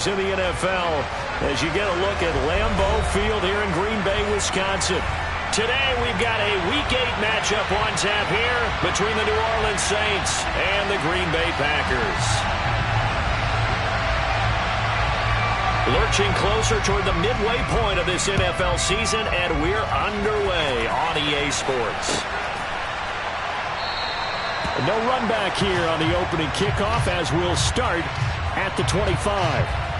In the NFL, as you get a look at Lambeau Field here in Green Bay, Wisconsin. Today we've got a Week 8 matchup on tap here between the New Orleans Saints and the Green Bay Packers. Lurching closer toward the midway point of this NFL season, and we're underway on EA Sports. No run back here on the opening kickoff as we'll start at the 25.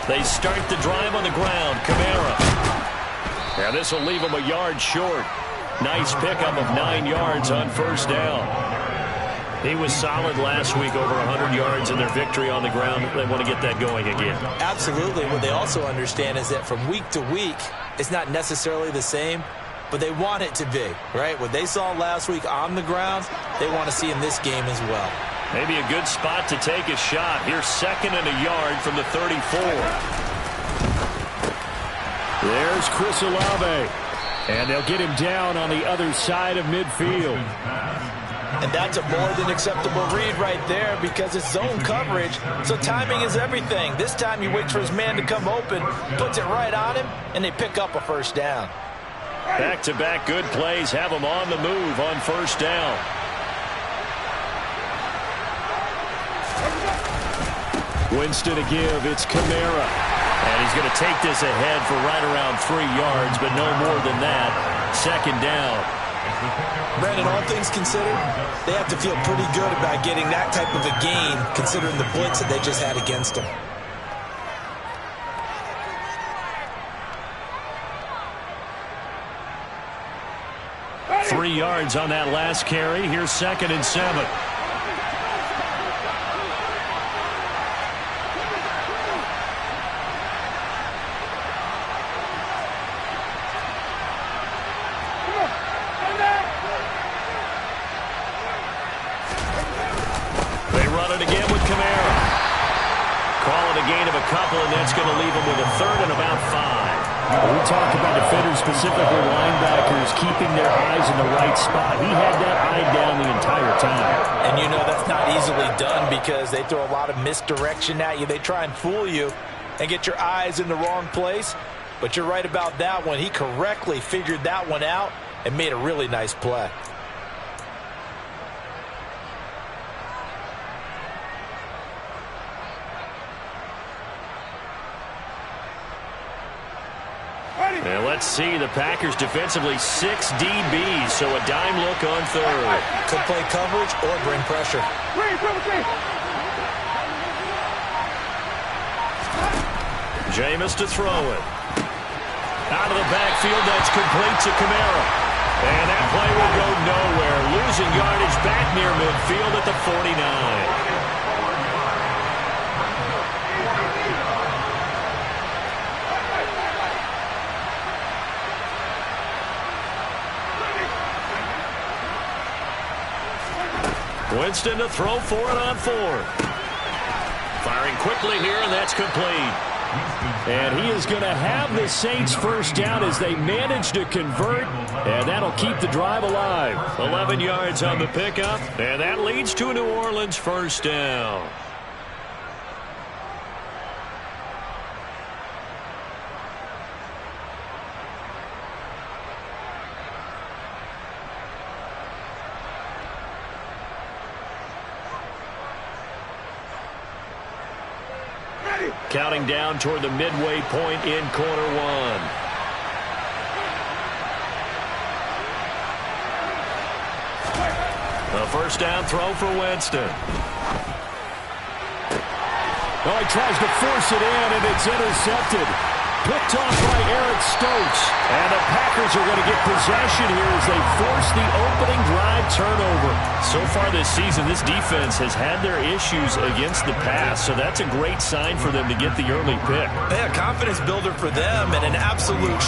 They start the drive on the ground. Kamara. Now this will leave him a yard short. Nice pickup of 9 yards on first down. He was solid last week, over 100 yards in their victory on the ground. They want to get that going again. Absolutely. What they also understand is that from week to week, it's not necessarily the same, but they want it to be, right? What they saw last week on the ground, they want to see in this game as well. Maybe a good spot to take a shot. Here's 2nd and a yard from the 34. There's Chris Olave. And they'll get him down on the other side of midfield. And that's a more than acceptable read right there because it's zone coverage, so timing is everything. This time he waits for his man to come open, puts it right on him, and they pick up a first down. Back-to-back good plays have him on the move on first down. Winston to give. It's Kamara. And he's going to take this ahead for right around 3 yards, but no more than that. 2nd down. Brandon, all things considered, they have to feel pretty good about getting that type of a gain, considering the blitz that they just had against them. Three yards on that last carry. Here's 2nd and 7. And that's going to leave him with a 3rd and about 5. We talk about defenders, specifically linebackers, keeping their eyes in the right spot. He had that eye down the entire time. And you know that's not easily done because they throw a lot of misdirection at you. They try and fool you and get your eyes in the wrong place. But you're right about that one. He correctly figured that one out and made a really nice play. And let's see, the Packers defensively 6 DBs, so a dime look on 3rd. Could play coverage or bring pressure. Jameis to throw it. Out of the backfield, that's complete to Kamara. And that play will go nowhere. Losing yardage back near midfield at the 49. Winston to throw for it on 4th. Firing quickly here, and that's complete. And he is going to have the Saints first down as they manage to convert, and that'll keep the drive alive. 11 yards on the pickup, and that leads to a New Orleans first down. Counting down toward the midway point in quarter 1. A first down throw for Winston. Oh, he tries to force it in, and it's intercepted. Picked off by Eric Stokes. And the Packers are going to get possession here as they force the opening drive turnover. So far this season, this defense has had their issues against the pass, so that's a great sign for them to get the early pick. Yeah, confidence builder for them and an absolute...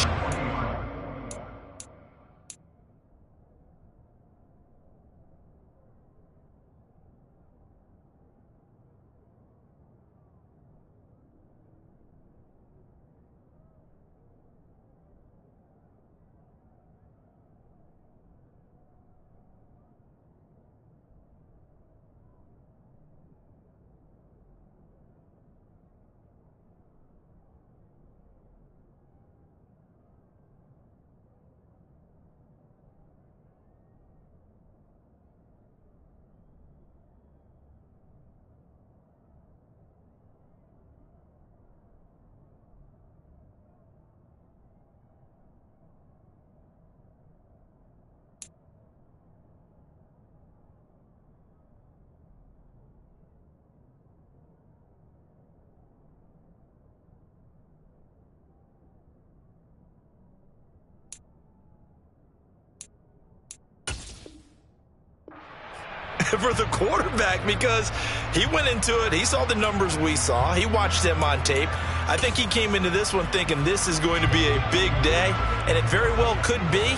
for the quarterback, because he went into it. He saw the numbers we saw. He watched them on tape. I think he came into this one thinking this is going to be a big day, and it very well could be.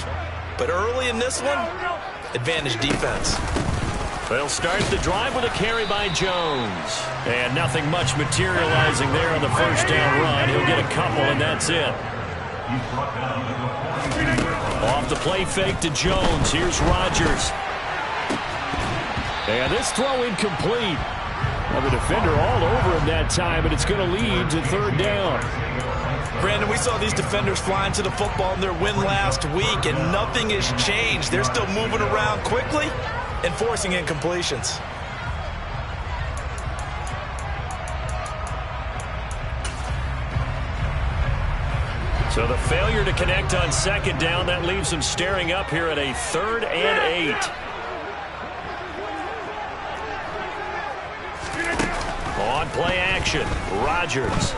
But early in this one, advantage defense. They'll start the drive with a carry by Jones. And nothing much materializing there on the first down run. He'll get a couple, and that's it. Off the play fake to Jones. Here's Rodgers. And this throw incomplete. Well, the defender all over him that time, but it's going to lead to third down. Brandon, we saw these defenders flying to the football in their win last week, and nothing has changed. They're still moving around quickly and forcing incompletions. So the failure to connect on second down, that leaves them staring up here at a 3rd and 8. On play action, Rodgers.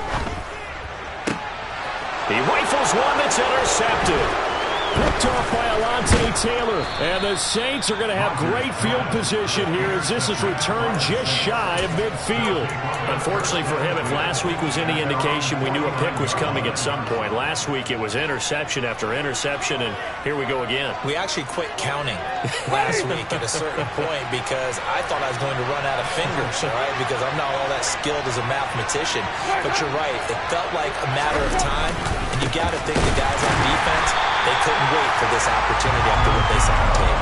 He rifles one that's intercepted. Picked off by Alontae Taylor. And the Saints are going to have great field position here as this is returned just shy of midfield. Unfortunately for him, if last week was any indication, we knew a pick was coming at some point. Last week it was interception after interception, and here we go again. We actually quit counting last week at a certain point because I thought I was going to run out of fingers, all right, because I'm not all that skilled as a mathematician. But you're right. It felt like a matter of time, and you got to think the guys on defense, they couldn't wait for this opportunity after what they saw on tape.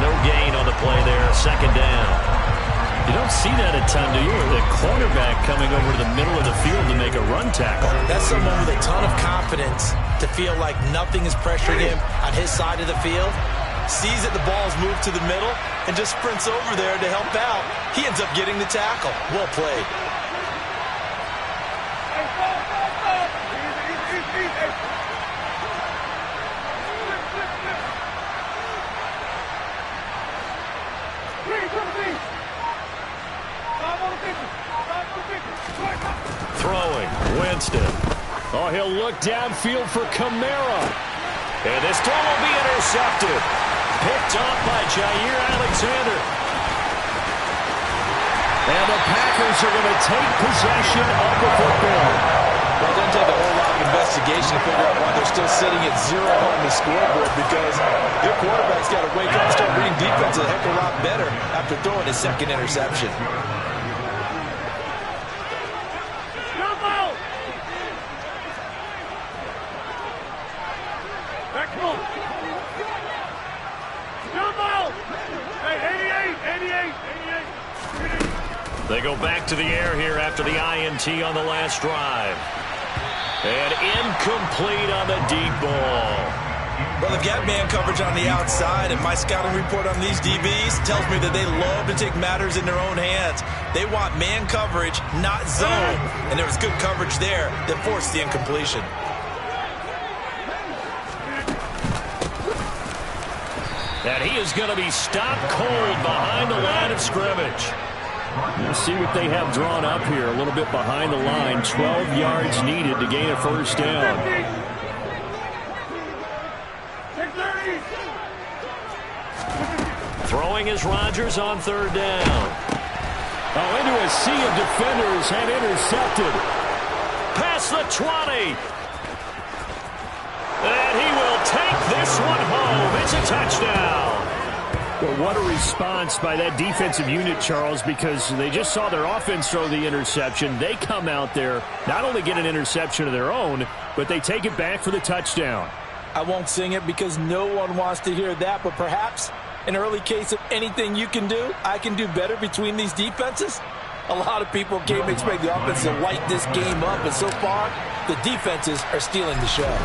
No gain on the play there, second down. You don't see that a ton, do you? The cornerback coming over to the middle of the field to make a run tackle. That's someone with a ton of confidence to feel like nothing is pressuring him on his side of the field. Sees that the ball's moved to the middle and just sprints over there to help out. He ends up getting the tackle. Well played. Throwing, Winston. Oh, he'll look downfield for Kamara. And this throw will be intercepted. Picked off by Jair Alexander. And the Packers are going to take possession of the football. Well, it doesn't take a whole lot of investigation to figure out why they're still sitting at 0 on the scoreboard, because their quarterback's got to wake up and start reading defense a heck of a lot better after throwing his second interception. They go back to the air here after the INT on the last drive. And incomplete on the deep ball. Well, they've got man coverage on the outside, and my scouting report on these DBs tells me that they love to take matters in their own hands. They want man coverage, not zone. And there was good coverage there that forced the incompletion. And he is going to be stopped cold behind the line of scrimmage. We'll see what they have drawn up here. A little bit behind the line. 12 yards needed to gain a first down. Throwing is Rodgers on third down. Oh, into a sea of defenders and intercepted. Past the 20. And he will take this one home. It's a touchdown. Well, what a response by that defensive unit, Charles, because they just saw their offense throw the interception. They come out there, not only get an interception of their own, but they take it back for the touchdown. I won't sing it because no one wants to hear that, but perhaps an early case of anything you can do, I can do better between these defenses. A lot of people came to expect the offense to light this game up, and so far, the defenses are stealing the show.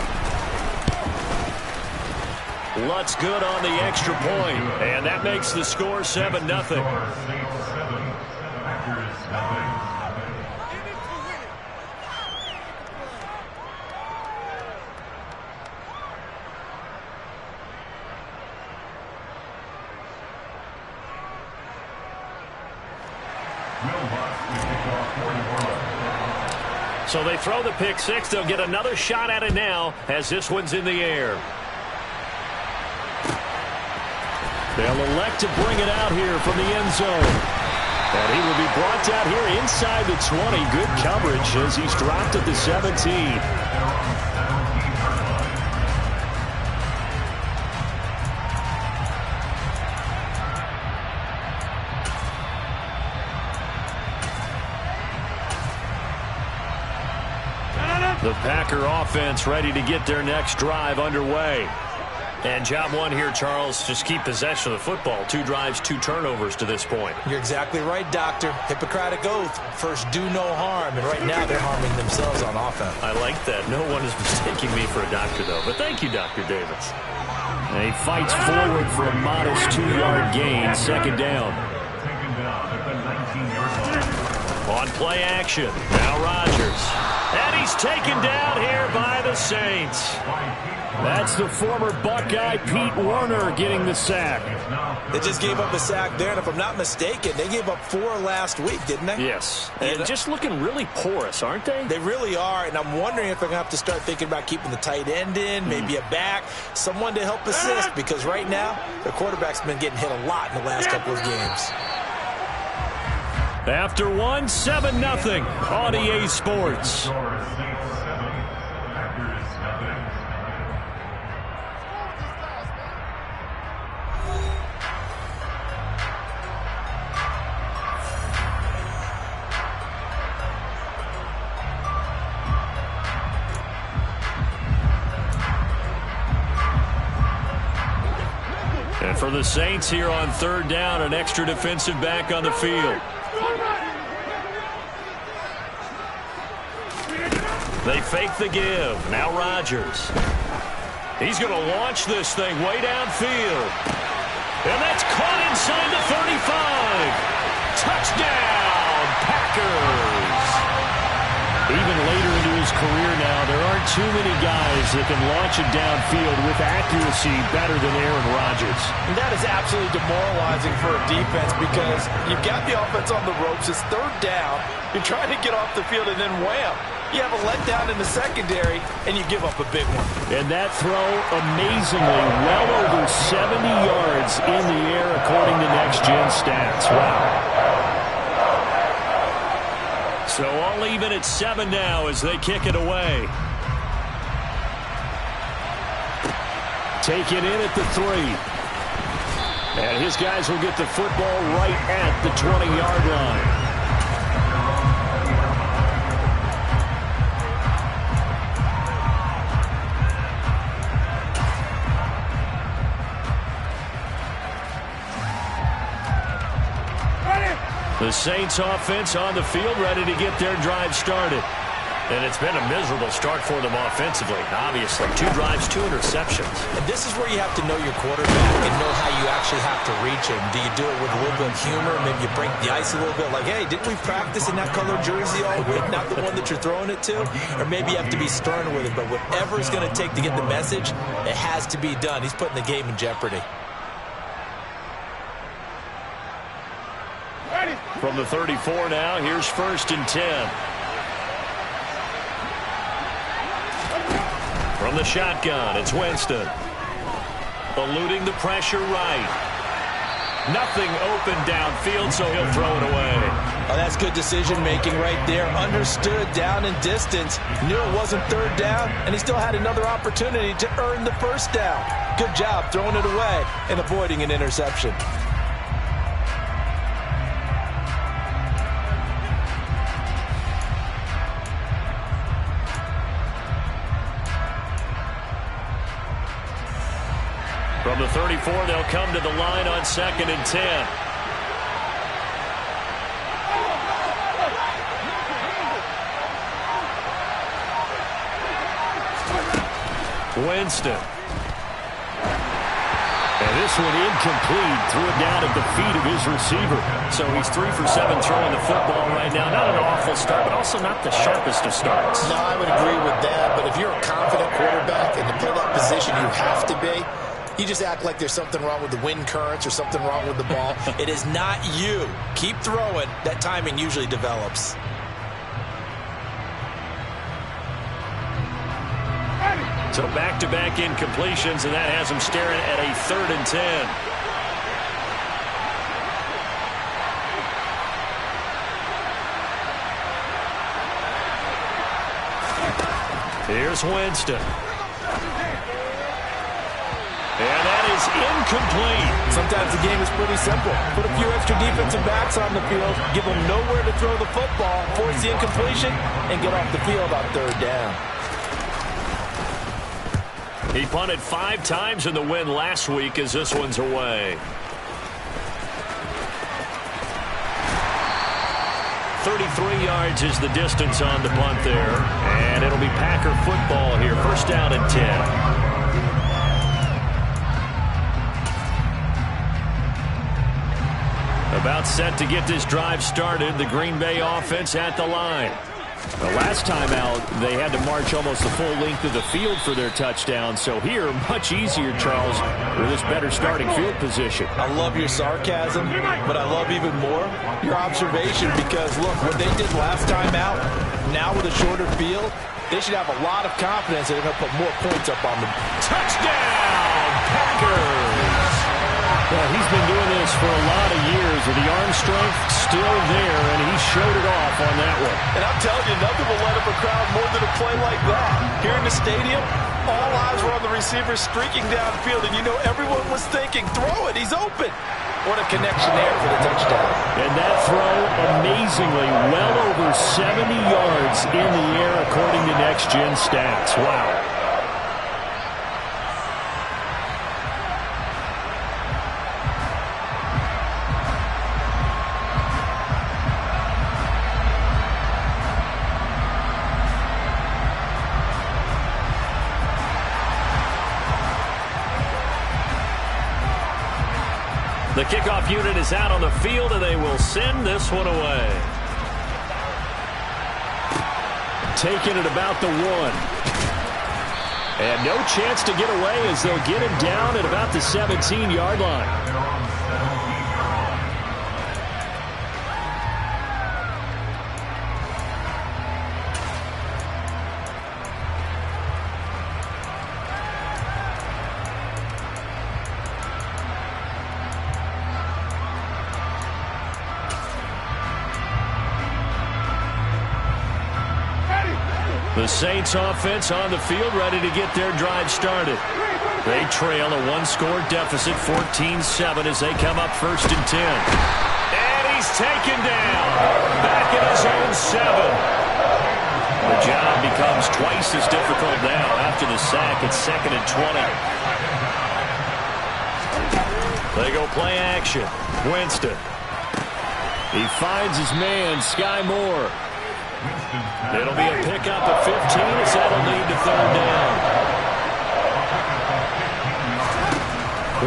Lutz good on the extra point, and that makes the score 7-0. So they throw the pick six. They'll get another shot at it now as this one's in the air. They'll elect to bring it out here from the end zone. And he will be brought out here inside the 20. Good coverage as he's dropped at the 17. The Packer offense ready to get their next drive underway. And job one here, Charles, just keep possession of the football. 2 drives, 2 turnovers to this point. You're exactly right, Doctor. Hippocratic oath. First, do no harm. And right now, they're harming themselves on offense. I like that. No one is mistaking me for a doctor, though. But thank you, Dr. Davis. And he fights forward for a modest 2-yard gain. Second down. On play action. Now Rodgers. And he's taken down here by the Saints. That's the former Buckeye Pete Werner getting the sack. They just gave up a sack there, and if I'm not mistaken, they gave up 4 last week, didn't they? Yes. And just looking really porous, aren't they? They really are, and I'm wondering if they're going to have to start thinking about keeping the tight end in, maybe a back, someone to help assist, because right now, their quarterback's been getting hit a lot in the last couple of games. After 1, 7-0 on EA Sports. And for the Saints here on third down, an extra defensive back on the field. They fake the give. Now Rodgers. He's going to launch this thing way downfield. And that's caught inside the 35. Touchdown, Packers. Even later into his career now, there aren't too many guys that can launch it downfield with accuracy better than Aaron Rodgers. And that is absolutely demoralizing for a defense because you've got the offense on the ropes. It's third down. You're trying to get off the field, and then wham. You have a letdown in the secondary, and you give up a big one. And that throw, amazingly, well over 70 yards in the air, according to next-gen stats. Wow. So all even at 7 now as they kick it away. Taken in at the 3. And his guys will get the football right at the 20-yard line. The Saints offense on the field ready to get their drive started. And it's been a miserable start for them offensively. Obviously, 2 drives, 2 interceptions. And this is where you have to know your quarterback and know how you actually have to reach him. Do you do it with a little bit of humor? Maybe you break the ice a little bit like, hey, didn't we practice in that color jersey all week? Not the one that you're throwing it to? Or maybe you have to be stern with it. But whatever it's going to take to get the message, it has to be done. He's putting the game in jeopardy. From the 34 now, here's 1st and 10. From the shotgun, it's Winston. Eluding the pressure right. Nothing open downfield, so he'll throw it away. Oh, that's good decision-making right there. Understood down and distance. Knew it wasn't 3rd down, and he still had another opportunity to earn the 1st down. Good job throwing it away and avoiding an interception. From the 34, they'll come to the line on 2nd and 10. Winston. And this one incomplete. Threw it down at the feet of his receiver. So he's 3 for 7 throwing the football right now. Not an awful start, but also not the sharpest of starts. No, I would agree with that. But if you're a confident quarterback and to play that position, you have to be. You just act like there's something wrong with the wind currents or something wrong with the ball. It is not you. Keep throwing. That timing usually develops. So back-to-back incompletions, and that has him staring at a 3rd and 10. Here's Winston. And that is incomplete. Sometimes the game is pretty simple. Put a few extra defensive backs on the field, give them nowhere to throw the football, force the incompletion, and get off the field on 3rd down. He punted 5 times in the win last week as this one's away. 33 yards is the distance on the punt there. And it'll be Packer football here. 1st down and 10. About set to get this drive started. The Green Bay offense at the line. The last time out, they had to march almost the full length of the field for their touchdown. So here, much easier, Charles, with this better starting field position. I love your sarcasm, but I love even more your observation because, look, what they did last time out, now with a shorter field, they should have a lot of confidence that they're going to put more points up on them. Touchdown, Packers! Well, he's been doing this for a lot of years, with the arm strength still there, and he showed it off on that one. And I'm telling you, nothing will light up a crowd more than a play like that. Here in the stadium, all eyes were on the receiver streaking downfield, and you know everyone was thinking, throw it, he's open. What a connection there for the touchdown. And that throw, amazingly, well over 70 yards in the air, according to Next Gen Stats. Wow. The kickoff unit is out on the field, and they will send this one away. Taking it about the 1. And no chance to get away as they'll get him down at about the 17-yard line. The Saints offense on the field, ready to get their drive started. They trail a 1-score deficit, 14-7, as they come up 1st and 10. And he's taken down. Back at his own 7. The job becomes twice as difficult now after the sack. It's 2nd and 20. They go play action. Winston. He finds his man, Sky Moore. It'll be a pickup of 15 as that'll lead to 3rd down.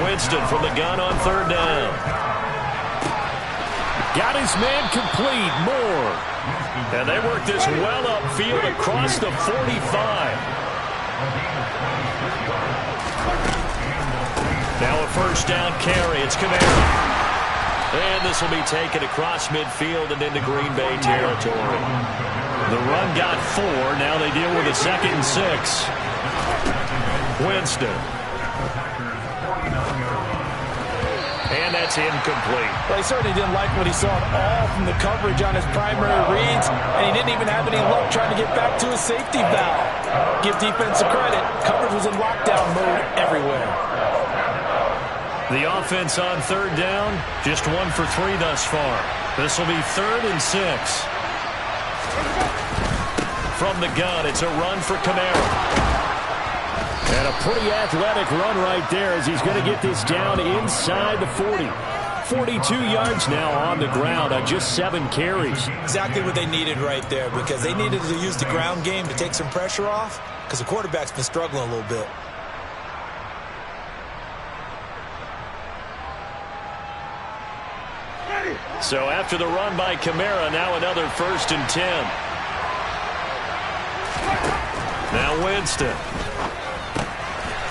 Winston from the gun on 3rd down. Got his man complete, Moore. And they work this well upfield across the 45. Now a 1st down carry. It's Kamara. And this will be taken across midfield and into Green Bay territory. The run got 4. Now they deal with a 2nd and 6. Winston. And that's incomplete. Well, he certainly didn't like what he saw at all from the coverage on his primary reads, and he didn't even have any luck trying to get back to his safety valve. Give defense credit. Coverage was in lockdown mode everywhere. The offense on 3rd down, just 1 for 3 thus far. This will be 3rd and 6. From the gun, it's a run for Kamara. And a pretty athletic run right there as he's going to get this down inside the 40. 42 yards now on the ground on just 7 carries. Exactly what they needed right there, because they needed to use the ground game to take some pressure off, because the quarterback's been struggling a little bit. So after the run by Kamara, now another 1st and 10. Now Winston.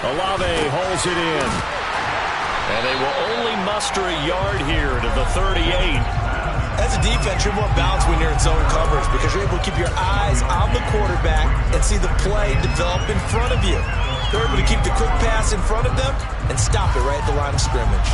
Olave holds it in. And they will only muster a yard here to the 38. As a defense, you're more balanced when you're in zone coverage because you're able to keep your eyes on the quarterback and see the play develop in front of you. They're able to keep the quick pass in front of them and stop it right at the line of scrimmage.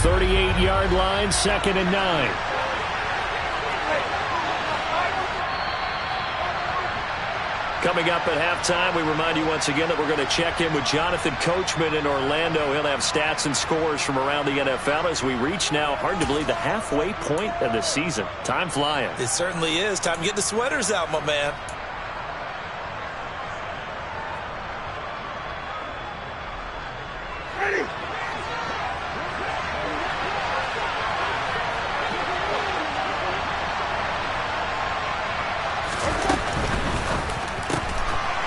The 38-yard line, 2nd and 9. Coming up at halftime, we remind you once again that we're going to check in with Jonathan Coachman in Orlando. He'll have stats and scores from around the NFL as we reach now, hard to believe, the halfway point of the season. Time flying. It certainly is. Time to get the sweaters out, my man.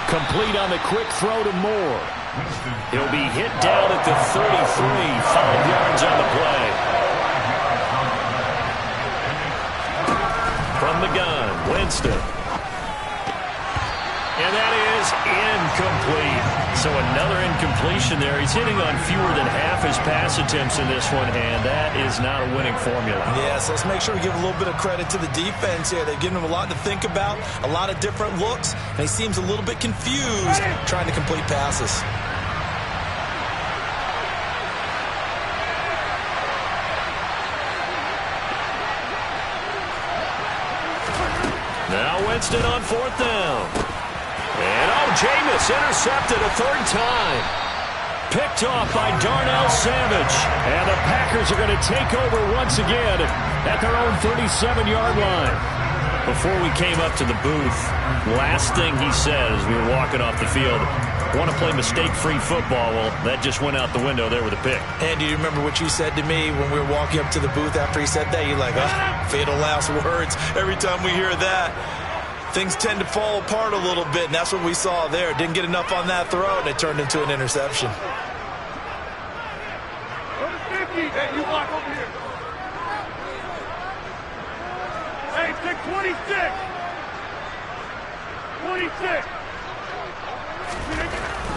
Complete on the quick throw to Moore. He'll be hit down at the 33, 5 yards on the play. From the gun, Winston. And that is incomplete. So another incompletion there. He's hitting on fewer than half his pass attempts in this one, and that is not a winning formula. Yes, let's make sure we give a little bit of credit to the defense here. They've given him a lot to think about, a lot of different looks, and he seems a little bit confused trying to complete passes. Now Winston on 4th down. And Jameis intercepted a 3rd time. Picked off by Darnell Savage. And the Packers are going to take over once again at their own 37-yard line. Before we came up to the booth, last thing he said as we were walking off the field, want to play mistake-free football. Well, that just went out the window there with a pick. And do you remember what you said to me when we were walking up to the booth after he said that? You're like, fatal last words. Every time we hear that, things tend to fall apart a little bit, and that's what we saw there. Didn't get enough on that throw, and it turned into an interception. Hey, you block over here. Hey, pick 26. 26.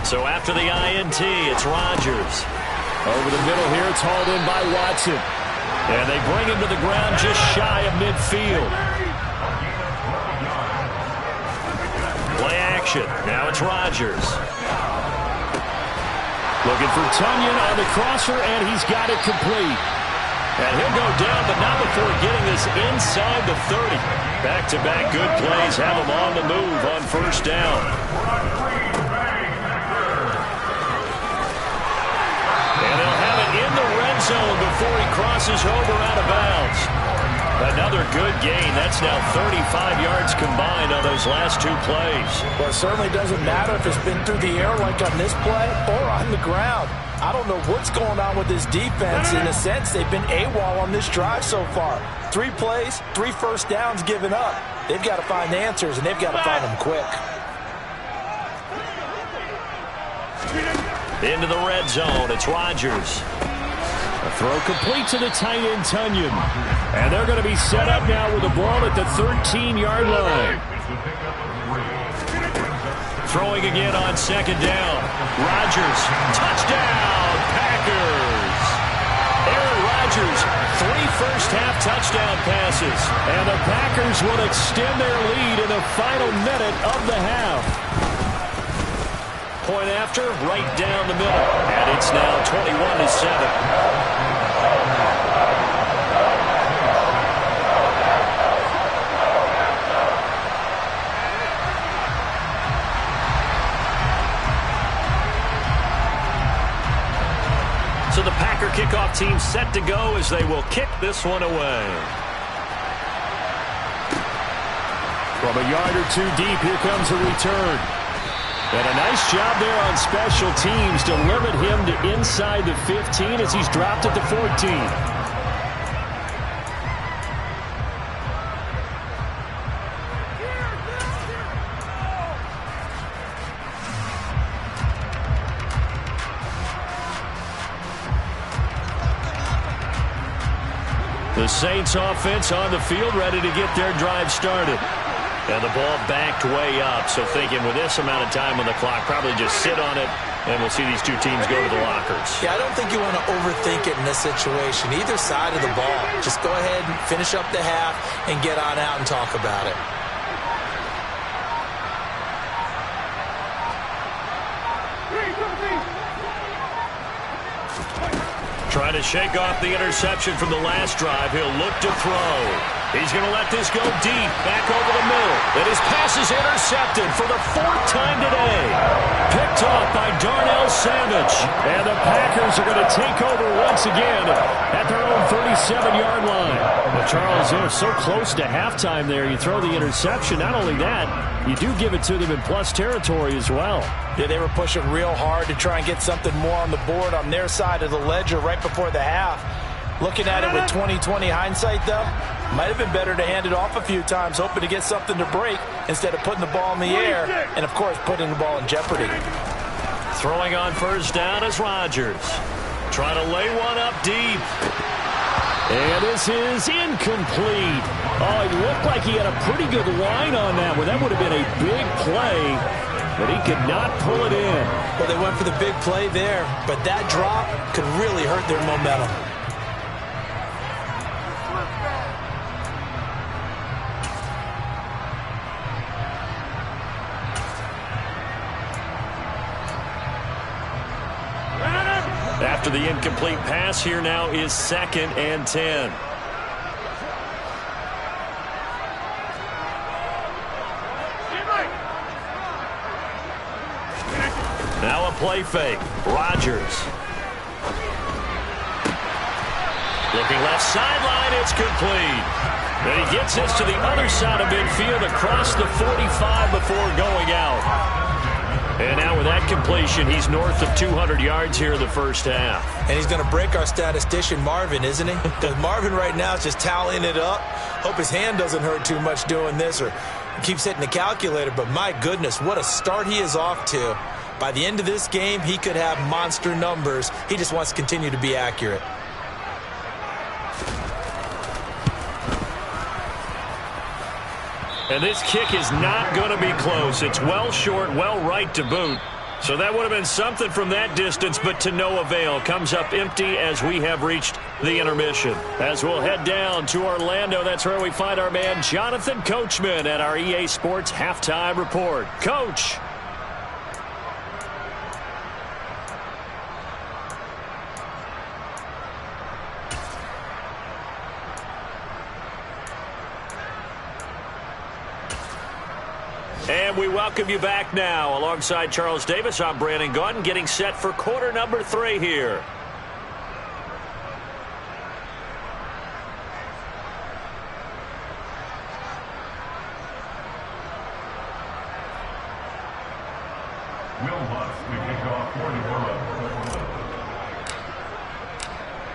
So after the INT, it's Rodgers. Over the middle here, it's hauled in by Watson. And they bring him to the ground just shy of midfield. Play action. Now it's Rodgers. Looking for Tunyon on the crosser, and he's got it complete. And he'll go down, but not before getting this inside the 30. Back-to-back good plays have him on the move on 1st down. And they'll have it in the red zone before he crosses over out of bounds. Another good gain. That's now 35 yards combined on those last 2 plays. Well, it certainly doesn't matter if it's been through the air like on this play or on the ground. I don't know what's going on with this defense. In a sense, they've been AWOL on this drive so far. 3 plays, 3 first downs given up. They've got to find the answers, and they've got to find them quick. Into the red zone, it's Rodgers. A throw complete to the tight end, Tunyon. And they're going to be set up now with the ball at the 13-yard line. Throwing again on second down. Rodgers, touchdown, Packers. Aaron Rodgers, 3 first-half touchdown passes. And the Packers will extend their lead in the final minute of the half. Point after, right down the middle. And it's now 21-7. So the Packer kickoff team set to go as they will kick this one away. From a yard or two deep, here comes a return. And a nice job there on special teams to limit him to inside the 15 as he's dropped at the 14. The Saints offense on the field, ready to get their drive started. And the ball backed way up, so thinking with this amount of time on the clock, probably just sit on it, and we'll see these two teams go to the lockers. Yeah, I don't think you want to overthink it in this situation. Either side of the ball. Just go ahead and finish up the half and get on out and talk about it. Trying to shake off the interception from the last drive. He'll look to throw. He's going to let this go deep, back over the middle. And his pass is intercepted for the 4th time today. Picked off by Darnell Savage. And the Packers are going to take over once again at their own 37-yard line. Well, Charles, they're so close to halftime there. You throw the interception. Not only that, you do give it to them in plus territory as well. Yeah, they were pushing real hard to try and get something more on the board on their side of the ledger right before the half. Looking at it with 20/20 hindsight, though, might have been better to hand it off a few times, hoping to get something to break instead of putting the ball in the air and, of course, putting the ball in jeopardy. Throwing on first down is Rodgers. Trying to lay one up deep. And this is incomplete. Oh, it looked like he had a pretty good line on that one. That would have been a big play, but he could not pull it in. Well, they went for the big play there, but that drop could really hurt their momentum. After the incomplete pass, here now is 2nd and 10. Now a play fake. Rodgers. Looking left sideline, it's complete. And he gets this to the other side of midfield across the 45 before going out. And now with that completion, he's north of 200 yards here in the first half. And he's going to break our statistician, Marvin, isn't he? Because Marvin right now is just tallying it up. Hope his hand doesn't hurt too much doing this or keeps hitting the calculator. But my goodness, what a start he is off to. By the end of this game, he could have monster numbers. He just wants to continue to be accurate. And this kick is not going to be close. It's well short, well right to boot. So that would have been something from that distance, but to no avail. Comes up empty as we have reached the intermission. As we'll head down to Orlando, that's where we find our man Jonathan Coachman at our EA Sports Halftime Report. Coach. And we welcome you back now. Alongside Charles Davis, I'm Brandon Gaudin, getting set for quarter number 3 here.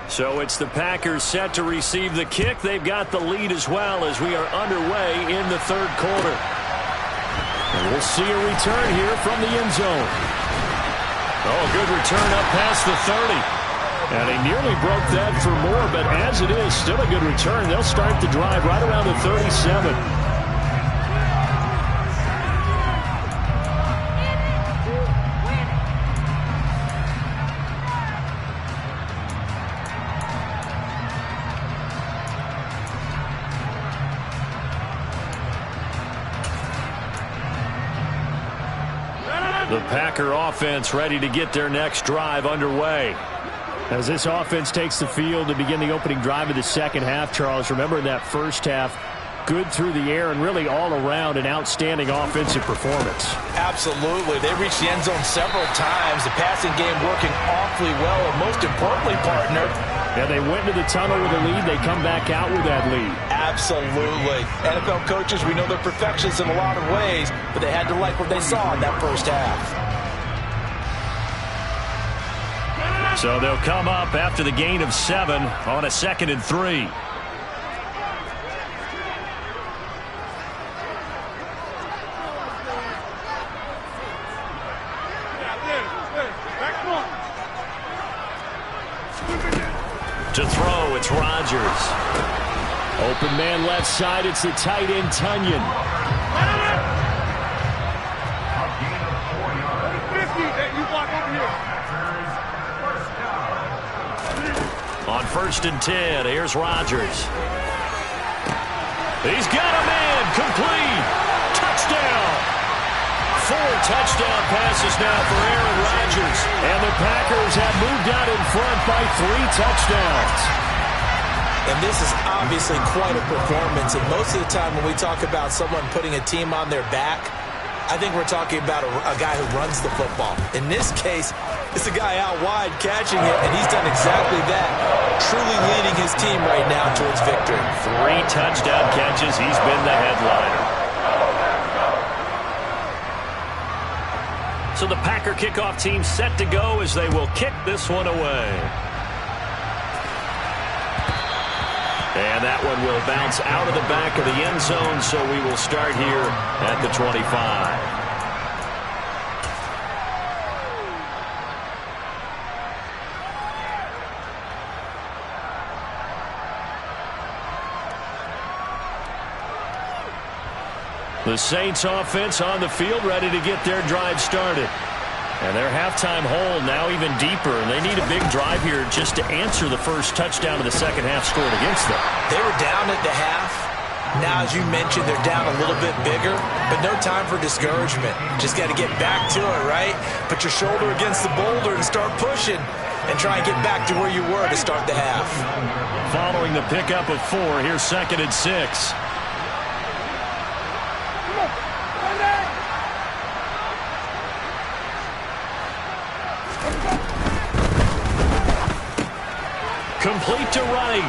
So it's the Packers set to receive the kick. They've got the lead as well as we are underway in the 3rd quarter. And we'll see a return here from the end zone. Oh, good return up past the 30. And he nearly broke that for more, but as it is, still a good return. They'll start the drive right around the 37. The Packer offense ready to get their next drive underway. As this offense takes the field to begin the opening drive of the second half, Charles, remember in that first half, good through the air and really all around an outstanding offensive performance. Absolutely. They reached the end zone several times. The passing game working awfully well, and most importantly, partner, yeah, they went to the tunnel with a lead. They come back out with that lead. Absolutely. NFL coaches, we know they're perfectionists in a lot of ways, but they had to like what they saw in that first half. So they'll come up after the gain of 7 on a 2nd and 3. To throw, it's Rodgers. Open man left side, it's the tight end, Tunyon. On 1st and 10, here's Rodgers. He's got a man, complete. Touchdown. 4 touchdown passes now for Aaron Rodgers. And the Packers have moved out in front by 3 touchdowns. And this is obviously quite a performance. And most of the time when we talk about someone putting a team on their back, I think we're talking about a guy who runs the football. In this case, it's a guy out wide catching it, and he's done exactly that, truly leading his team right now towards victory. 3 touchdown catches. He's been the headliner. So the Packer kickoff team set to go as they will kick this one away. And that one will bounce out of the back of the end zone, so we will start here at the 25. The Saints offense on the field ready to get their drive started. And their halftime hole now even deeper, and they need a big drive here just to answer the first touchdown of the second half scored against them. They were down at the half. Now, as you mentioned, they're down a little bit bigger, but no time for discouragement. Just got to get back to it, right? Put your shoulder against the boulder and start pushing and try and get back to where you were to start the half. Following the pickup of 4, here's 2nd and 6. Complete to right.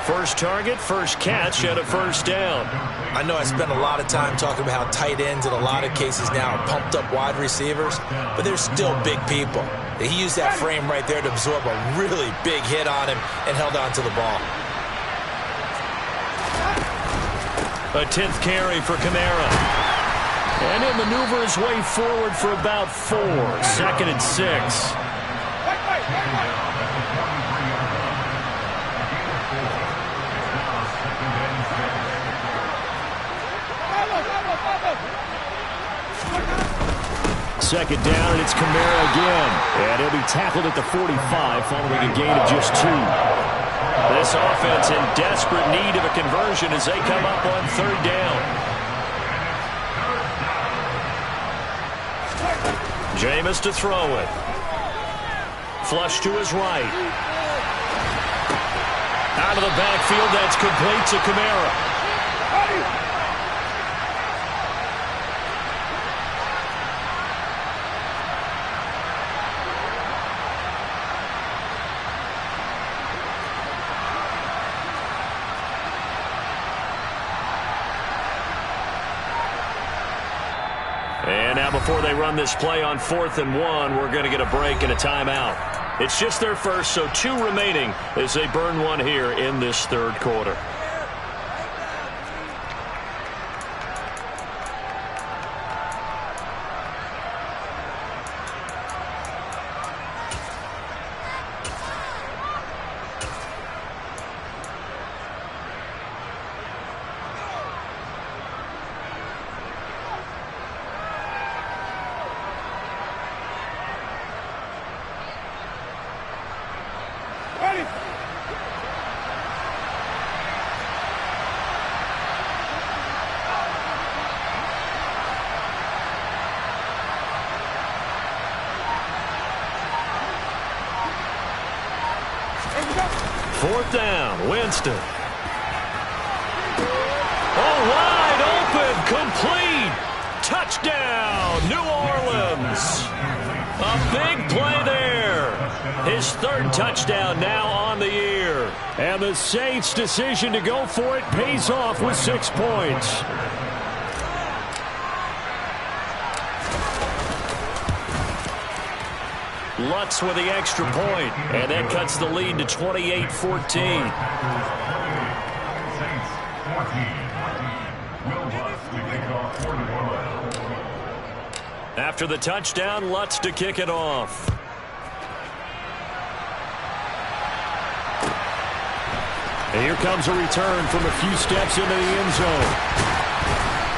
First target, first catch, and a first down. I know I spent a lot of time talking about how tight ends in a lot of cases now are pumped up wide receivers, but they're still big people. He used that frame right there to absorb a really big hit on him and held on to the ball. A 10th carry for Kamara. And he'll maneuver his way forward for about 4. 2nd and 6. Second down, and it's Kamara again. And he'll be tackled at the 45 following a gain of just 2. This offense in desperate need of a conversion as they come up on 3rd down. Jameis to throw it. Flush to his right. Out of the backfield, that's complete to Kamara. And now before they run this play on 4th and 1, we're going to get a break and a timeout. It's just their first, so 2 remaining as they burn one here in this 3rd quarter. 4th down, Winston. Oh, wide open, complete. Touchdown, New Orleans. A big play there. His 3rd touchdown now on the year. And the Saints' decision to go for it pays off with 6 points. Lutz with the extra point, and that cuts the lead to 28-14. After the touchdown, Lutz to kick it off. And here comes a return from a few steps into the end zone.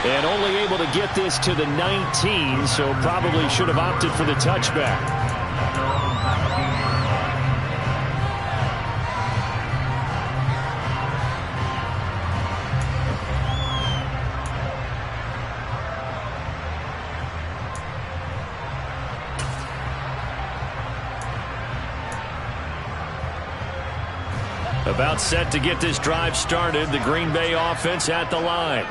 And only able to get this to the 19, so probably should have opted for the touchback. About set to get this drive started. The Green Bay offense at the line.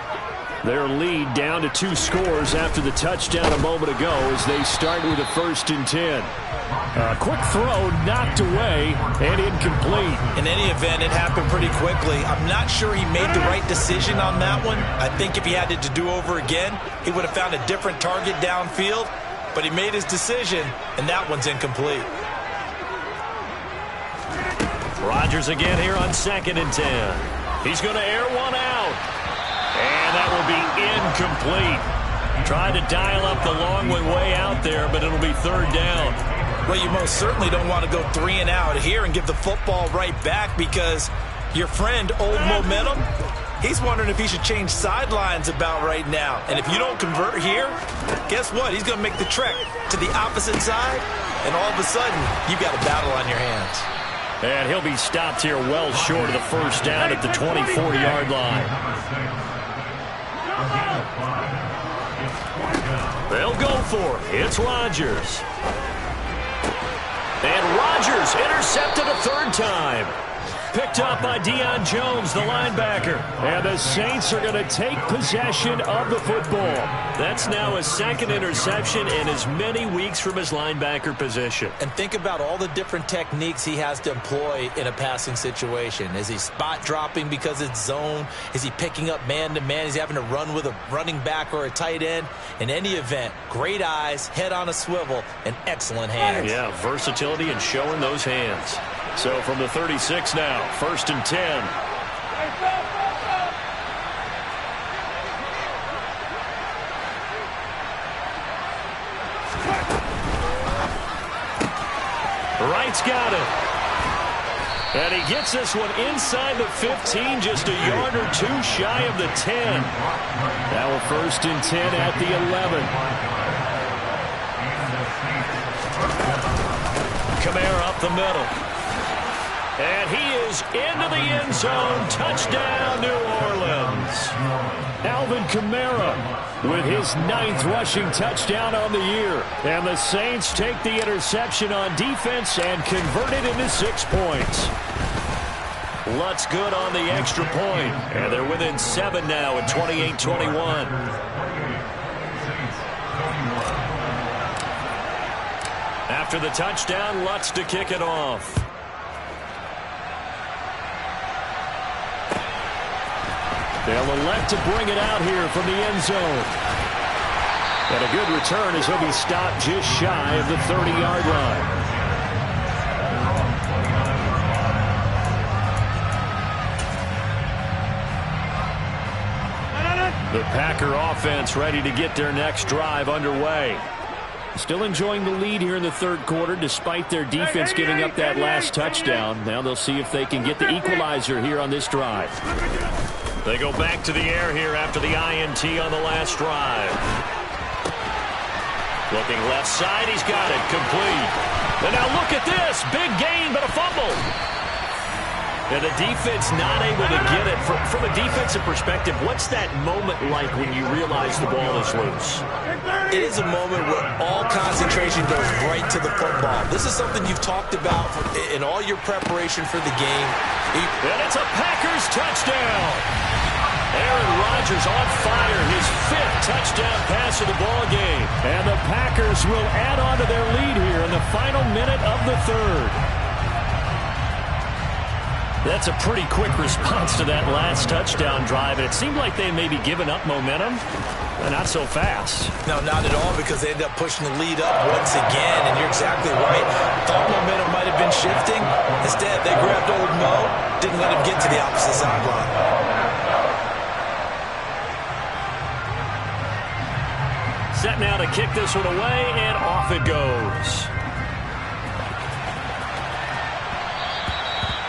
Their lead down to 2 scores after the touchdown a moment ago as they start with a 1st and 10. A quick throw knocked away and incomplete. In any event, it happened pretty quickly. I'm not sure he made the right decision on that one. I think if he had it to do over again, he would have found a different target downfield. But he made his decision, and that one's incomplete. Rodgers again here on 2nd and 10. He's going to air one out. And that will be incomplete. Tried to dial up the long one way out there, but it'll be 3rd down. Well, you most certainly don't want to go 3 and out here and give the football right back because your friend, Old Momentum, he's wondering if he should change sidelines about right now. And if you don't convert here, guess what? He's going to make the trek to the opposite side, and all of a sudden, you've got a battle on your hands. And he'll be stopped here well short of the 1st down at the 24-yard line. They'll go for it. It's Rodgers. And Rodgers intercepted a 3rd time. Picked up by Deion Jones, the linebacker. And the Saints are going to take possession of the football. That's now his 2nd interception in as many weeks from his linebacker position. And think about all the different techniques he has to employ in a passing situation. Is he spot dropping because it's zone? Is he picking up man-to-man? Is he having to run with a running back or a tight end? In any event, great eyes, head on a swivel, and excellent hands. Yeah, versatility and showing those hands. So from the 36 now, 1st and 10. Wright's got it. And he gets this one inside the 15, just a yard or 2 shy of the 10. Now a 1st and 10 at the 11. Kamara up the middle. And he is into the end zone. Touchdown, New Orleans. Alvin Kamara with his 9th rushing touchdown on the year. And the Saints take the interception on defense and convert it into 6 points. Lutz good on the extra point. And they're within 7 now at 28-21. After the touchdown, Lutz to kick it off. They'll elect to bring it out here from the end zone. And a good return as he'll be stopped just shy of the 30-yard line. The Packer offense ready to get their next drive underway. Still enjoying the lead here in the 3rd quarter despite their defense giving up that last touchdown. Now they'll see if they can get the equalizer here on this drive. They go back to the air here after the INT on the last drive. Looking left side, he's got it, complete. And now look at this, big gain, but a fumble. And the defense not able to get it. From a defensive perspective, what's that moment like when you realize the ball is loose? It is a moment where all concentration concentration goes right to the football. This is something you've talked about in all your preparation for the game. And it's a Packers touchdown. Aaron Rodgers on fire, his 5th touchdown pass of the ball game. And the Packers will add on to their lead here in the final minute of the 3rd. That's a pretty quick response to that last touchdown drive, and it seemed like they may be giving up momentum. Not so fast. No, not at all, because they ended up pushing the lead up once again, and you're exactly right. Thought momentum might have been shifting. Instead, they grabbed old Mo, didn't let him get to the opposite sideline. Set now to kick this one away, and off it goes.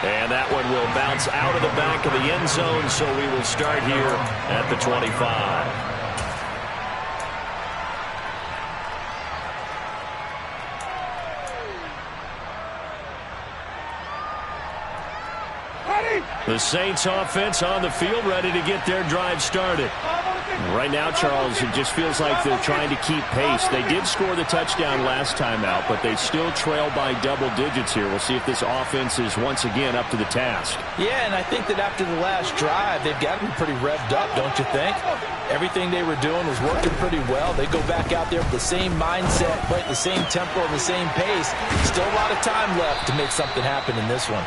And that one will bounce out of the back of the end zone, so we will start here at the 25. The Saints offense on the field, ready to get their drive started. Right now, Charles, it just feels like they're trying to keep pace. They did score the touchdown last time out, but they still trail by double digits here. We'll see if this offense is once again up to the task. Yeah, and I think that after the last drive, they've got to be pretty revved up, don't you think? Everything they were doing was working pretty well. They go back out there with the same mindset, play at the same tempo and the same pace. Still a lot of time left to make something happen in this one.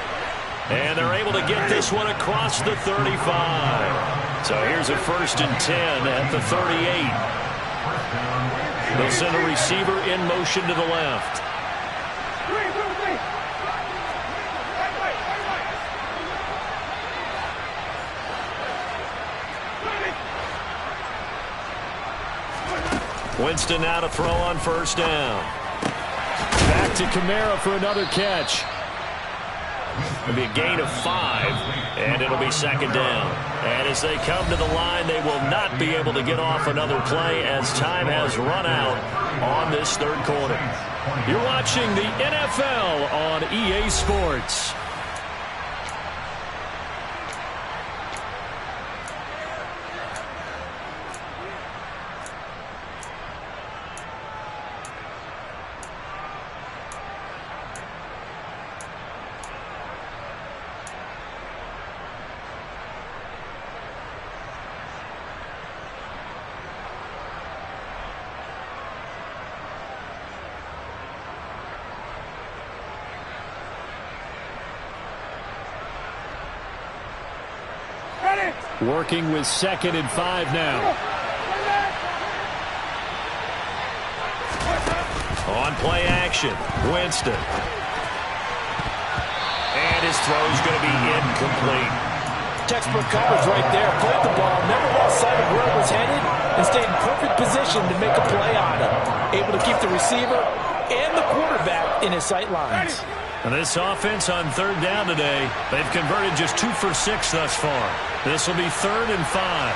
And they're able to get this one across the 35. So here's a 1st and 10 at the 38. They'll send a receiver in motion to the left. Winston now to throw on 1st down. Back to Kamara for another catch. It'll be a gain of 5, and it'll be 2nd down. And as they come to the line, they will not be able to get off another play as time has run out on this 3rd quarter. You're watching the NFL on EA Sports. Working with 2nd and 5 now. On play action, Winston. And his throw's going to be incomplete. Textbook coverage right there. Played the ball, never lost sight of where it was headed, and stayed in perfect position to make a play on it. Able to keep the receiver and the quarterback in his sight lines. And this offense on 3rd down today, they've converted just 2 for 6 thus far. This will be 3rd and 5.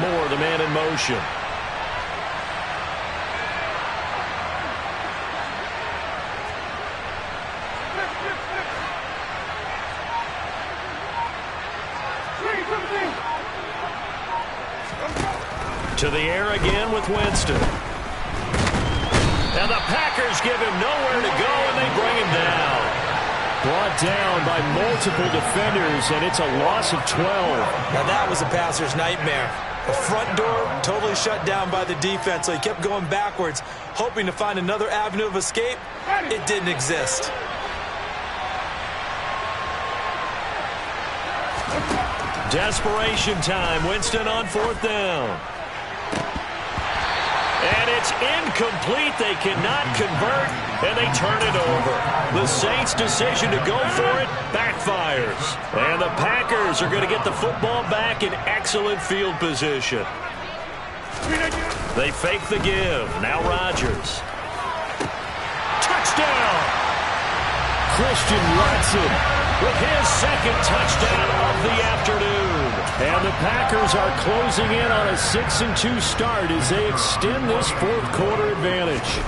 Moore, the man in motion. To the air again with Winston. And the Packers give him nowhere to go, and they bring him down. Brought down by multiple defenders, and it's a loss of 12. Now that was a passer's nightmare. The front door totally shut down by the defense, so he kept going backwards, hoping to find another avenue of escape. It didn't exist. Desperation time. Winston on 4th down. And it's incomplete. They cannot convert, and they turn it over. The Saints' decision to go for it backfires. And the Packers are going to get the football back in excellent field position. They fake the give. Now Rodgers. Touchdown! Christian Watson with his 2nd touchdown of the afternoon. And the Packers are closing in on a 6-2 start as they extend this 4th quarter advantage.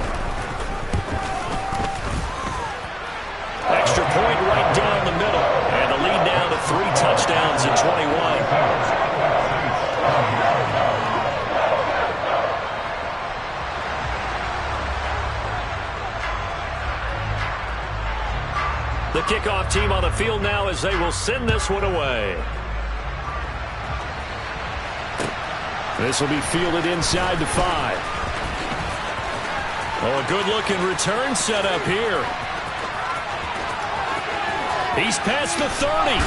Extra point right down the middle. And the lead down to 3 touchdowns at 21. The kickoff team on the field now as they will send this one away. This will be fielded inside the 5. Oh, a good-looking return set up here. He's past the 30.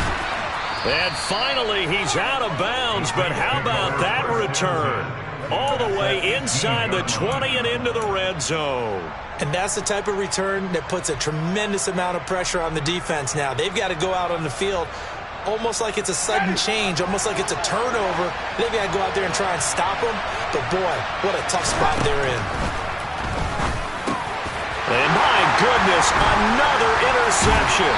And finally, he's out of bounds. But how about that return? All the way inside the 20 and into the red zone. And that's the type of return that puts a tremendous amount of pressure on the defense now. They've got to go out on the field almost like it's a sudden change, almost like it's a turnover. They've got to go out there and try and stop them. But, boy, what a tough spot they're in. And, my goodness, another interception.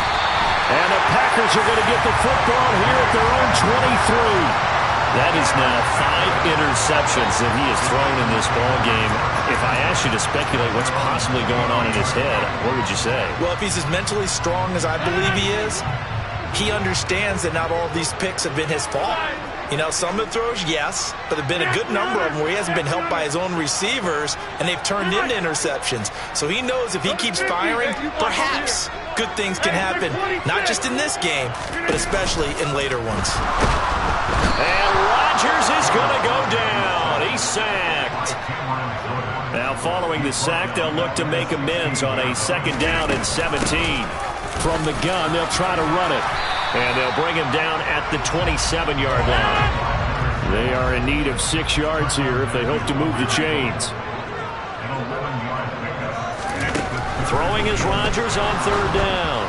And the Packers are going to get the football here at their own 23. That is now 5 interceptions that he has thrown in this ball game. If I asked you to speculate what's possibly going on in his head, what would you say? Well, if he's as mentally strong as I believe he is, he understands that not all of these picks have been his fault. You know, some of the throws, yes, but there have been a good number of them where he hasn't been helped by his own receivers, and they've turned into interceptions. So he knows if he keeps firing, perhaps good things can happen, not just in this game, but especially in later ones. And Rodgers is going to go down. He's sacked. Now, following the sack, they'll look to make amends on a 2nd down and 17. From the gun, they'll try to run it. And they'll bring him down at the 27-yard line. They are in need of 6 yards here if they hope to move the chains. Throwing is Rodgers on 3rd down.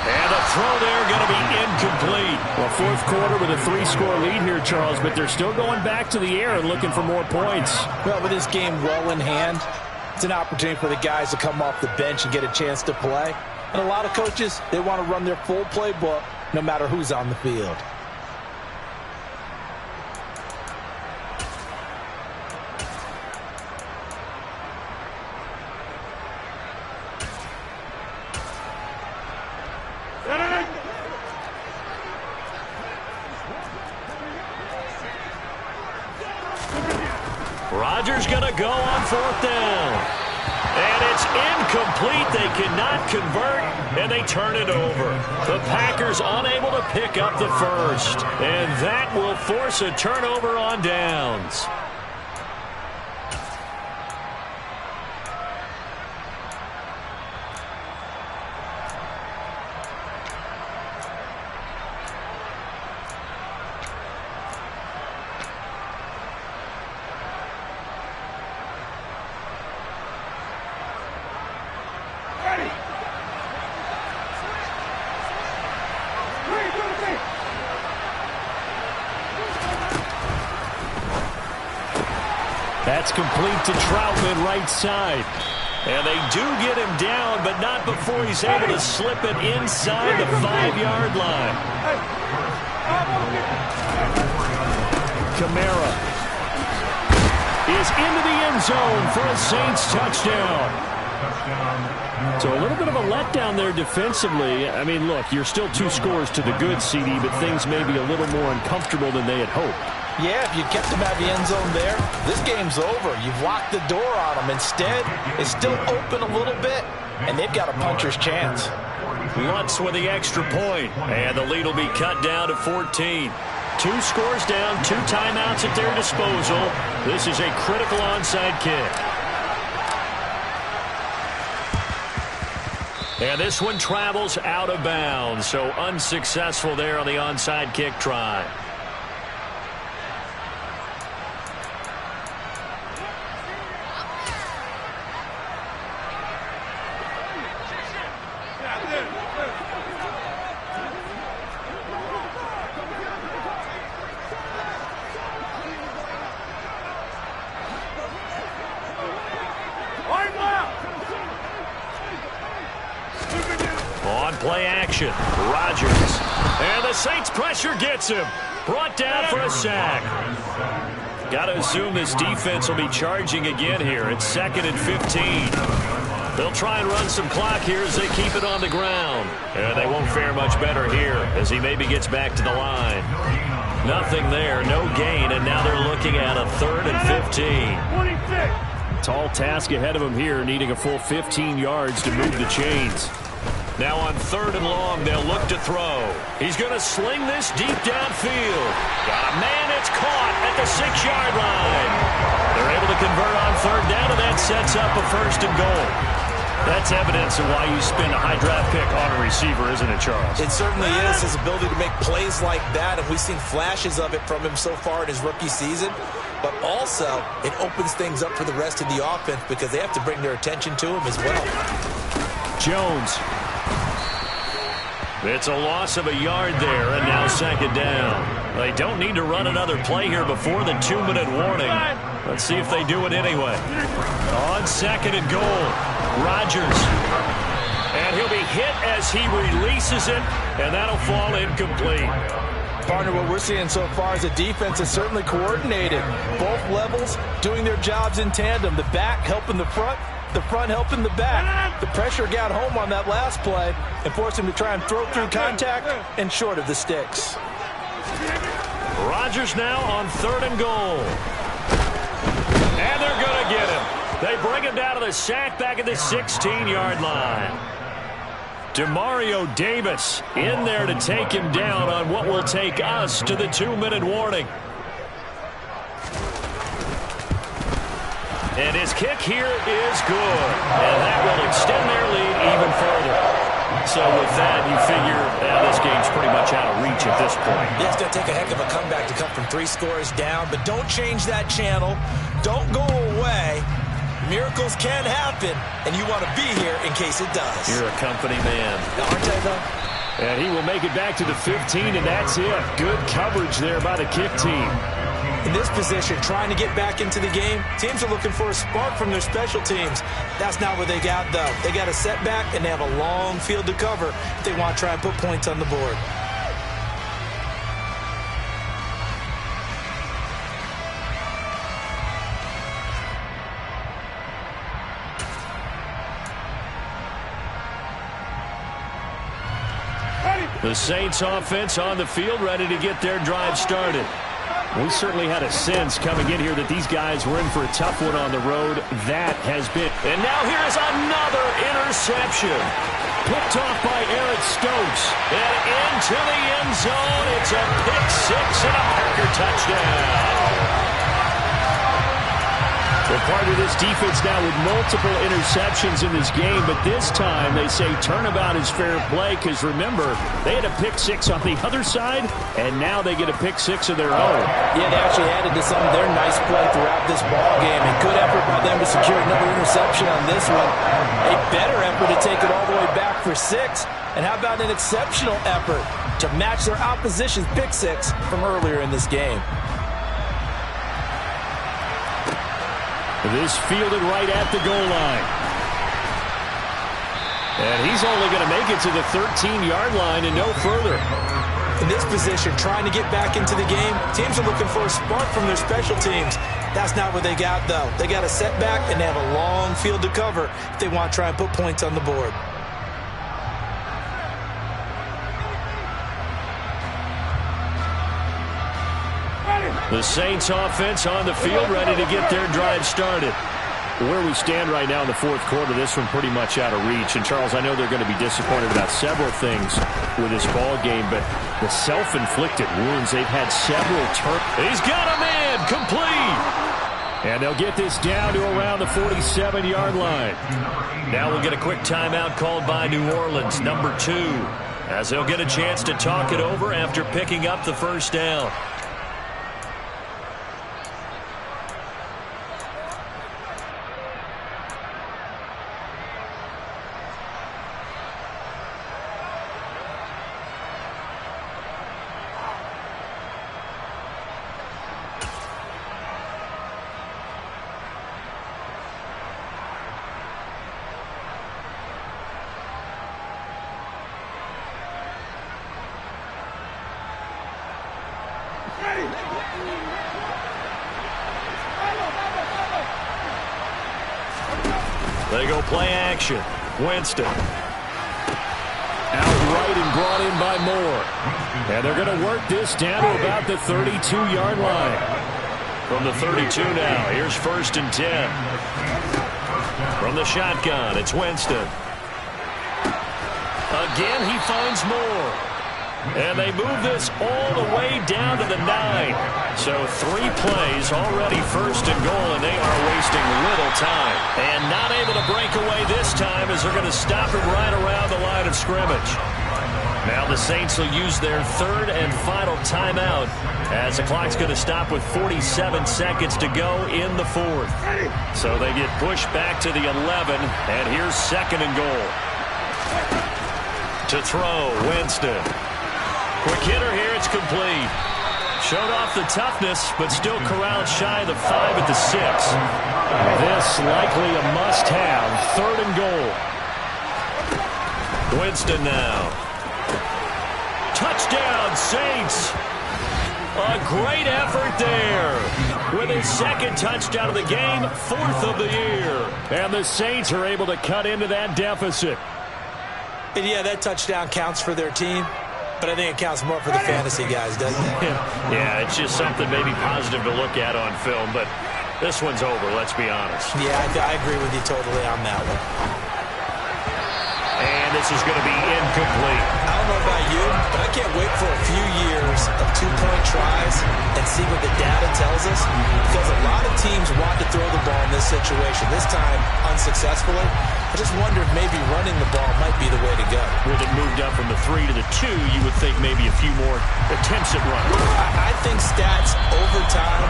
And a throw there going to be incomplete. Well, 4th quarter with a 3-score lead here, Charles, but they're still going back to the air and looking for more points. Well, with this game well in hand, it's an opportunity for the guys to come off the bench and get a chance to play. And a lot of coaches, they want to run their full playbook no matter who's on the field. Rodgers going to go on 4th down. And it's incomplete. They cannot convert, and they turn it over. The Packers unable to pick up the first. And that will force a turnover on downs. That's complete to Troutman, right side. And they do get him down, but not before he's able to slip it inside the 5-yard line. Kamara is into the end zone for a Saints touchdown. So a little bit of a letdown there defensively. I mean, look, you're still 2 scores to the good, CD, but things may be a little more uncomfortable than they had hoped. Yeah, if you kept him out of the end zone there, this game's over. You've locked the door on him. Instead, it's still open a little bit, and they've got a puncher's chance. Lutz with the extra point, and the lead will be cut down to 14. 2 scores down, 2 timeouts at their disposal. This is a critical onside kick. And this one travels out of bounds, so unsuccessful there on the onside kick try. On play action, Rodgers. And the Saints pressure gets him. Brought down for a sack. Got to assume this defense will be charging again here. It's 2nd and 15. They'll try and run some clock here as they keep it on the ground. And they won't fare much better here as he maybe gets back to the line. Nothing there, no gain, and now they're looking at a 3rd and 15. Tall task ahead of him here, needing a full 15 yards to move the chains. Now on 3rd and long, they'll look to throw. He's going to sling this deep downfield. Got a man, it's caught at the 6-yard line. They're able to convert on 3rd down, and that sets up a 1st and goal. That's evidence of why you spend a high draft pick on a receiver, isn't it, Charles? It certainly is, his ability to make plays like that, and we've seen flashes of it from him so far in his rookie season. But also, it opens things up for the rest of the offense because they have to bring their attention to him as well. Jones. It's a loss of a yard there, and now 2nd down. They don't need to run another play here before the 2-minute warning. Let's see if they do it anyway. On 2nd and goal, Rodgers. And he'll be hit as he releases it, and that'll fall incomplete. Partner, what we're seeing so far is the defense is certainly coordinated. Both levels doing their jobs in tandem. The back helping the front helping the back. The pressure got home on that last play and forced him to try and throw through contact and short of the sticks. Rodgers now on 3rd and goal. And they're going to get him. They bring him down to the sack back at the 16-yard line. Demario Davis in there to take him down on what will take us to the 2-minute warning. And his kick here is good. And that will extend their lead even further. So with that, you figure this game's pretty much out of reach at this point. Yeah, it's going to take a heck of a comeback to come from 3 scores down. But don't change that channel. Don't go away. Miracles can happen, and you want to be here in case it does. You're a company man. Aren't I, though? And he will make it back to the 15, and that's it. Good coverage there by the kick team. In this position, trying to get back into the game, teams are looking for a spark from their special teams. That's not what they got, though. They got a setback, and they have a long field to cover if they want to try and put points on the board. The Saints offense on the field, ready to get their drive started. We certainly had a sense coming in here that these guys were in for a tough one on the road. That has been. And now here is another interception. Picked off by Eric Stokes. And into the end zone. It's a pick 6 and a Packer touchdown. Well, part of this defense now with multiple interceptions in this game, but this time they say turnabout is fair play because, remember, they had a pick 6 on the other side, and now they get a pick 6 of their own. Yeah, they actually added to some of their nice play throughout this ball game, and good effort by them to secure another interception on this one. A better effort to take it all the way back for 6, and how about an exceptional effort to match their opposition's pick 6 from earlier in this game. This fielded right at the goal line. And he's only going to make it to the 13-yard line and no further. In this position, trying to get back into the game, teams are looking for a spark from their special teams. That's not what they got, though. They got a setback, and they have a long field to cover if they want to try and put points on the board. The Saints offense on the field, ready to get their drive started. Where we stand right now in the 4th quarter, this one pretty much out of reach. And, Charles, I know they're going to be disappointed about several things with this ball game, but the self-inflicted wounds, they've had several turns. He's got a man, complete. And they'll get this down to around the 47-yard line. Now we'll get a quick timeout called by New Orleans, number 2, as they'll get a chance to talk it over after picking up the first down. They go play action. Winston. Outright and brought in by Moore. And they're going to work this down to about the 32-yard line. From the 32 now, here's 1st and 10. From the shotgun, it's Winston. Again, he finds more. And they move this all the way down to the 9. So 3 plays, already first and goal, and they are wasting little time. And not able to break away this time as they're going to stop him right around the line of scrimmage. Now the Saints will use their 3rd and final timeout as the clock's going to stop with 47 seconds to go in the 4th. So they get pushed back to the 11, and here's 2nd and goal. To throw, Winston. Quick hitter here, it's complete. Showed off the toughness, but still corralled shy of the 5 at the 6. This likely a must-have, 3rd and goal. Winston now. Touchdown, Saints. A great effort there. With his 2nd touchdown of the game, 4th of the year. And the Saints are able to cut into that deficit. And yeah, that touchdown counts for their team. But I think it counts more for the fantasy guys, doesn't it? Yeah, it's just something maybe positive to look at on film, but this one's over, let's be honest. Yeah, I agree with you totally on that one. And this is going to be incomplete. I don't know about you, but I can't wait for a few years of 2-point tries and see what the data tells us, because a lot of teams want to throw the ball in this situation, this time unsuccessfully. I just wonder if maybe running the ball might be the way to go. With it moved up from the 3 to the 2, you would think maybe a few more attempts at running. I think stats over time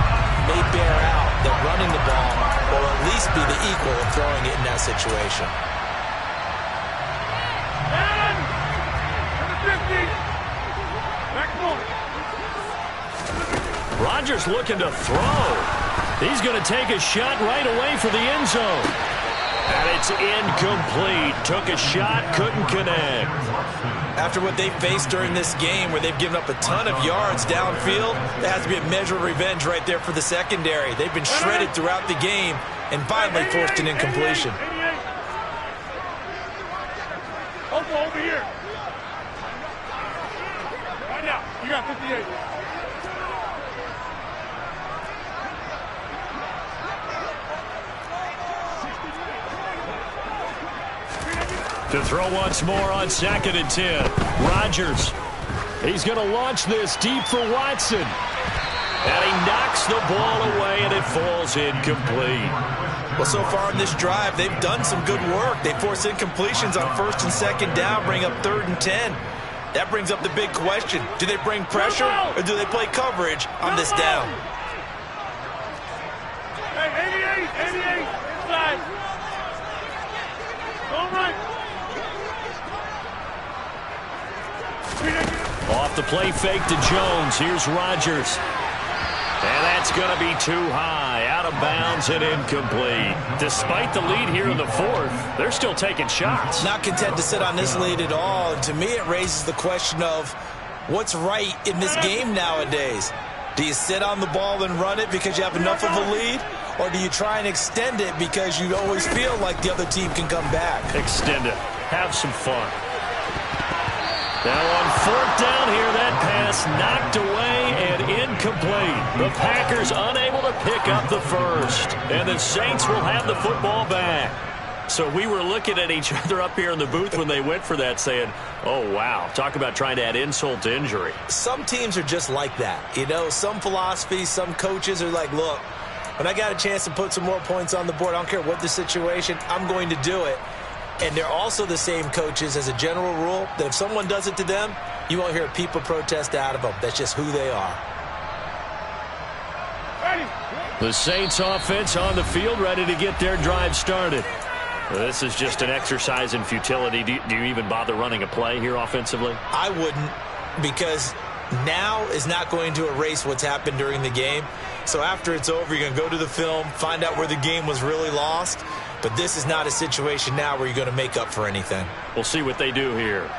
may bear out that running the ball will at least be the equal of throwing it in that situation. Rodgers looking to throw. He's going to take a shot right away for the end zone. And it's incomplete. Took a shot, couldn't connect. After what they faced during this game where they've given up a ton of yards downfield, there has to be a measure of revenge right there for the secondary. They've been shredded throughout the game and finally forced an incompletion. Over here. Right now. You got 58. To throw once more on 2nd and 10. Rodgers. He's going to launch this deep for Watson. And he knocks the ball away, and it falls incomplete. Well, so far in this drive, they've done some good work. They force incompletions on 1st and 2nd down, bring up 3rd and 10. That brings up the big question. Do they bring pressure, or do they play coverage on this down? Hey, 88, inside. All right. Off the play fake to Jones. Here's Rodgers. And that's going to be too high. Out of bounds and incomplete. Despite the lead here in the 4th, they're still taking shots. Not content to sit on this lead at all. And to me, it raises the question of what's right in this game nowadays. Do you sit on the ball and run it because you have enough of a lead? Or do you try and extend it because you always feel like the other team can come back? Extend it. Have some fun. Now on 4th down here, that pass knocked away and incomplete. The Packers unable to pick up the first. And the Saints will have the football back. So we were looking at each other up here in the booth when they went for that saying, oh, wow, talk about trying to add insult to injury. Some teams are just like that. You know, some philosophies, some coaches are like, look, when I got a chance to put some more points on the board, I don't care what the situation, I'm going to do it. And they're also the same coaches as a general rule that if someone does it to them, you won't hear people protest out of them. That's just who they are. The Saints offense on the field ready to get their drive started. This is just an exercise in futility. Do you even bother running a play here offensively? I wouldn't, because now is not going to erase what's happened during the game. So after it's over, you're going to go to the film, find out where the game was really lost. But this is not a situation now where you're going to make up for anything. We'll see what they do here.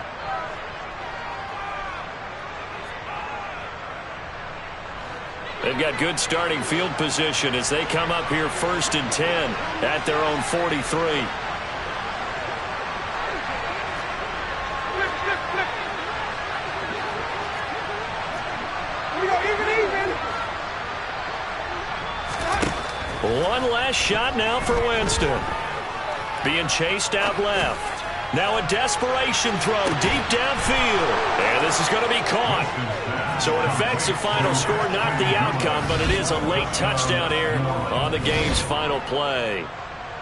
They've got good starting field position as they come up here 1st and 10 at their own 43. One last shot now for Winston. Being chased out left. Now a desperation throw deep downfield. And this is going to be caught. So it affects the final score, not the outcome, but it is a late touchdown here on the game's final play.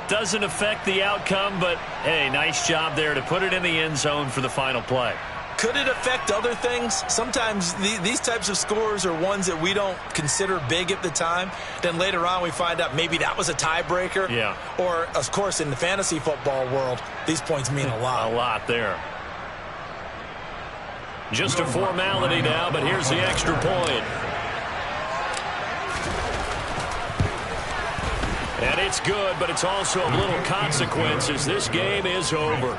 Doesn't affect the outcome, but, hey, nice job there to put it in the end zone for the final play. Could it affect other things? Sometimes these types of scores are ones that we don't consider big at the time. Then later on we find out maybe that was a tiebreaker. Yeah. Or, of course, in the fantasy football world, these points mean a lot. A lot there. Just a formality now, but here's the extra point. And it's good, but it's also of little consequences. This game is over.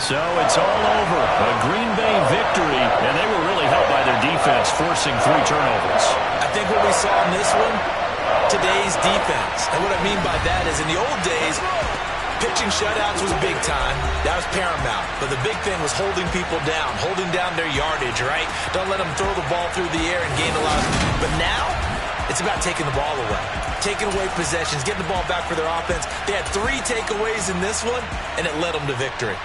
So it's all over. A Green Bay victory, and they were really helped by their defense, forcing 3 turnovers. I think what we saw in this one, today's defense. And what I mean by that is in the old days, pitching shutouts was big time. That was paramount. But the big thing was holding people down, holding down their yardage, right? Don't let them throw the ball through the air and gain a lot. But now, it's about taking the ball away. Taking away possessions, getting the ball back for their offense. They had 3 takeaways in this one, and it led them to victory.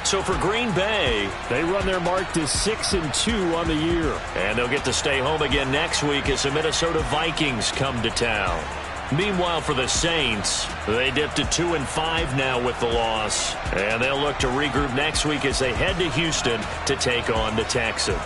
So for Green Bay, they run their mark to 6-2 on the year. And they'll get to stay home again next week as the Minnesota Vikings come to town. Meanwhile, for the Saints, they dipped to 2-5 now with the loss. And they'll look to regroup next week as they head to Houston to take on the Texans.